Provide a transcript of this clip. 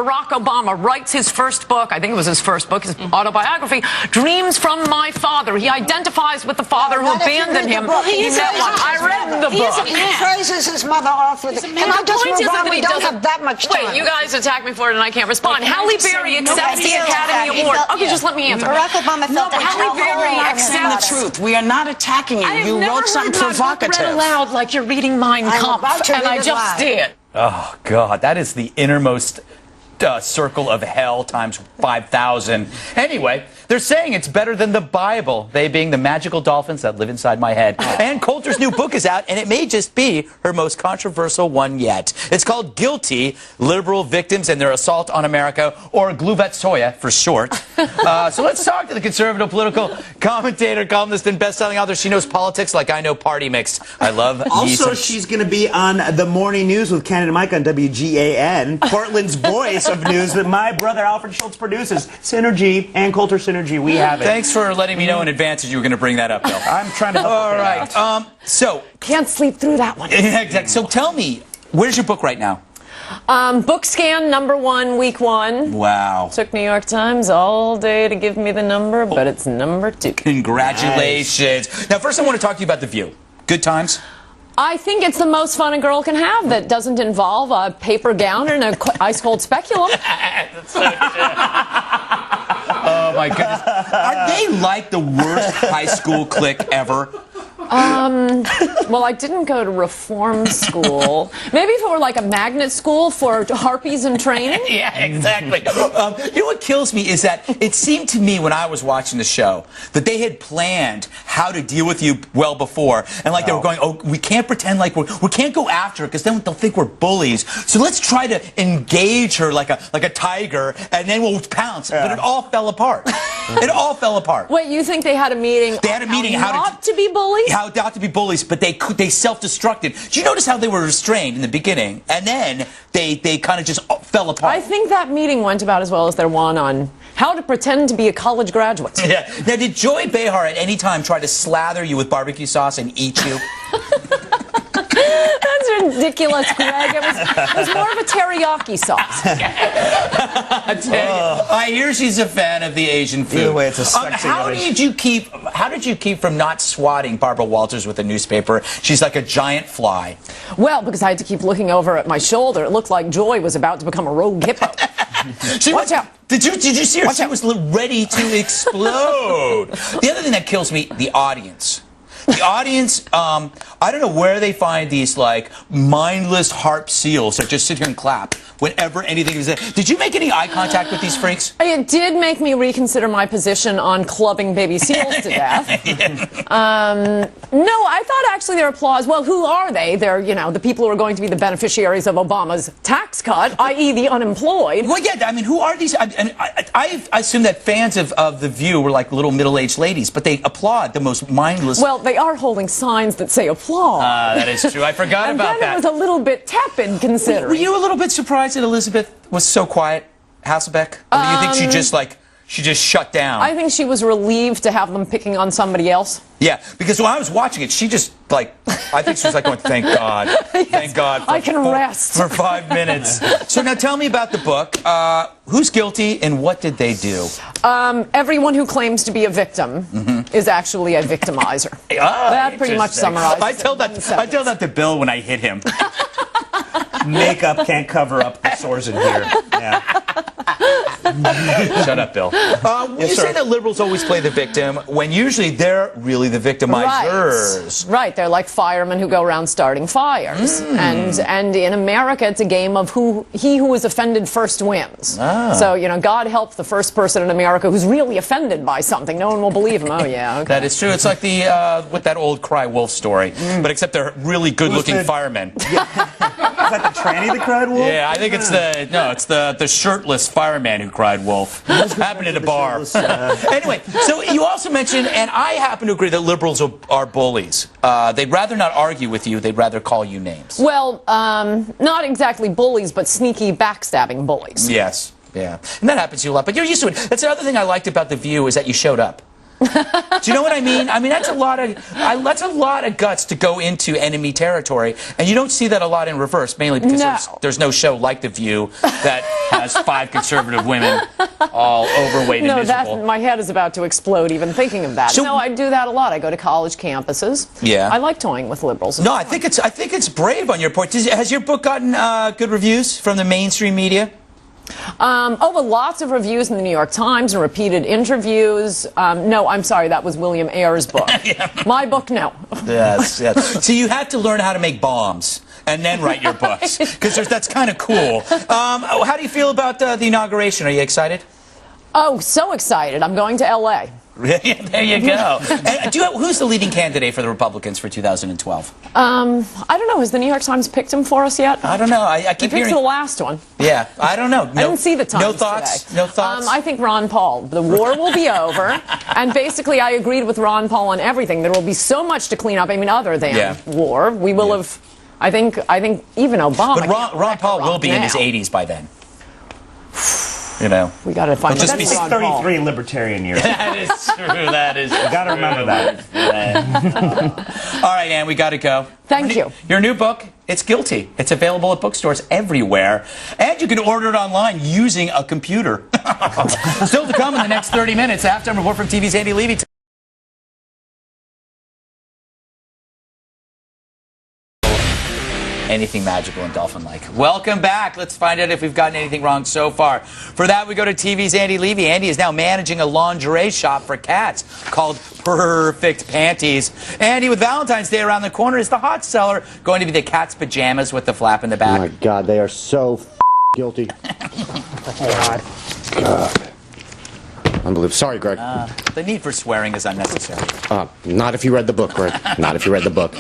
Barack Obama writes his first book, I think it was his first book, his autobiography, Dreams from My Father. He identifies with the father who abandoned him. I read the book. He praises his mother all through the... Can I just move on? We don't have that much time. Wait, you guys attack me for it and I can't respond. Halle Berry accepts the Academy Award. Okay, just let me answer. Barack Obama felt that Halle Berry accepts the truth. We are not attacking you. You wrote something provocative. Read aloud like you're reading Mein Kampf, and I just did. Oh, God, that is the innermost circle of hell times 5,000. Anyway, they're saying it's better than the Bible, they being the magical dolphins that live inside my head. And Coulter's new book is out, and it may just be her most controversial one yet. It's called Guilty, Liberal Victims and Their Assault on America, or Gluvetsoya for short. So let's talk to the conservative political commentator, columnist, and best-selling author. She knows politics like I know party mix. I love Also, she's going to be on the Morning News with Ken and Mike on WGAN, Portland's voice of news that my brother Alfred Schultz produces. Synergy and Coulter Synergy. We have it. Thanks for letting me know in advance that you were going to bring that up, Bill. I'm trying to help. All right. So can't sleep through that one. Exactly. So tell me, where's your book right now? Book scan #1, week 1. Wow. Took New York Times all day to give me the number, but it's #2. Congratulations. Nice. Now, first I want to talk to you about The View. Good times? I think it's the most fun a girl can have that doesn't involve a paper gown and an ice-cold speculum. That's so oh, my goodness. Are they like the worst high school clique ever? Well, I didn't go to reform school. Maybe if it were like a magnet school for harpies in training. Yeah, exactly. You know what kills me is that it seemed to me when I was watching the show that they had planned how to deal with you well before. And like they were going, oh, we can't pretend like we can't go after her because then they'll think we're bullies. So let's try to engage her like a tiger and then we'll pounce. But it all fell apart. It all fell apart. Wait, you think they had a meeting? They had a meeting how not to be bullies? How not to be bullies, but they self-destructed. Did you notice how they were restrained in the beginning, and then they kind of just fell apart? I think that meeting went about as well as their one on how to pretend to be a college graduate. Yeah. Now, did Joy Behar at any time try to slather you with barbecue sauce and eat you? That's ridiculous, Greg. It was more of a teriyaki sauce. I hear she's a fan of the Asian food. Either way, it's a sexy how did you keep from not swatting Barbara Walters with a newspaper? She's like a giant fly. Well, because I had to keep looking over at my shoulder. It looked like Joy was about to become a rogue hippo. Watch out. Did you see her? She was ready to explode. The other thing that kills me, the audience. The audience, I don't know where they find these, like, mindless harp seals that just sit here and clap whenever anything is there. Did you make any eye contact with these freaks? It did make me reconsider my position on clubbing baby seals to death. No, I thought actually their applause, well, who are they? They're, you know, the people who are going to be the beneficiaries of Obama's tax cut, i.e. the unemployed. Well, yeah, I mean, who are these? I assume that fans of The View were like little middle-aged ladies, but they applaud the most mindless... Well, they are holding signs that say applause. That is true. I forgot about that. And then it was a little bit tepid, considering. Were you a little bit surprised that Elizabeth was so quiet, Hasselbeck? Or do you think she just shut down? I think she was relieved to have them picking on somebody else. Yeah, because when I was watching it, she just, like, I think she was like going, thank God. Yes, thank God. I can rest. For 5 minutes. So now tell me about the book. Who's guilty and what did they do? Everyone who claims to be a victim is actually a victimizer. That pretty much summarizes I tell that to Bill when I hit him. Makeup can't cover up the sores in here. Yeah. Shut up, Bill. You say that liberals always play the victim when usually they're really the victimizers. Right. They're like firemen who go around starting fires. And in America, it's a game of he who is offended first wins. So, you know, God help the first person in America who's really offended by something. No one will believe him. Oh, yeah. Okay. That is true. It's like with that old Cry Wolf story, but except they're really good-looking firemen. Yeah. Is that the tranny that cried wolf? Yeah, I think it's the shirtless fireman who cried wolf. Happened at a bar. Anyway, so you also mentioned, and I happen to agree that liberals are bullies. They'd rather not argue with you. They'd rather call you names. Well, not exactly bullies, but sneaky backstabbing bullies. Yes. Yeah. And that happens to you a lot. But you're used to it. That's the other thing I liked about The View is that you showed up. Do you know what I mean? I mean, that's a lot of guts to go into enemy territory, and you don't see that a lot in reverse, mainly because there's no show like The View that has 5 conservative women all overweight and miserable. My head is about to explode even thinking of that. So, no, I do that a lot. I go to college campuses. Yeah. I like toying with liberals. No, I think it's brave on your part. Has your book gotten good reviews from the mainstream media? Well, lots of reviews in the New York Times and repeated interviews. No, I'm sorry, that was William Ayer's book. Yeah. My book, no. Yes. So you had to learn how to make bombs and then write your books, because that's kind of cool. How do you feel about the inauguration? Are you excited? Oh, so excited. I'm going to L.A. There you go. And who's the leading candidate for the Republicans for 2012? I don't know. Has the New York Times picked him for us yet? I don't know. I keep hearing the last one. Yeah, I don't know. I didn't see the Times No thoughts? today. No thoughts? I think Ron Paul. The war will be over. And basically, I agreed with Ron Paul on everything. There will be so much to clean up. I mean, other than war. We will have, I think even Obama. But Ron Paul will be in his 80s by then. You know, we got to find. That's 33 libertarian years. That is true. That is. You got to remember that. All right, Ann, we got to go. Thank you. Your new book, It's Guilty. It's available at bookstores everywhere, and you can order it online using a computer. Still to come in the next 30 minutes. Halftime report from TV's Andy Levy. Anything magical and dolphin-like. Welcome back. Let's find out if we've gotten anything wrong so far. For that, we go to TV's Andy Levy. Andy is now managing a lingerie shop for cats called Perfect Panties. Andy, with Valentine's Day around the corner, is the hot seller going to be the cat's pajamas with the flap in the back? Oh my God, they are so guilty. God. Unbelievable. Sorry, Greg. The need for swearing is unnecessary. Not if you read the book, Greg. Not if you read the book.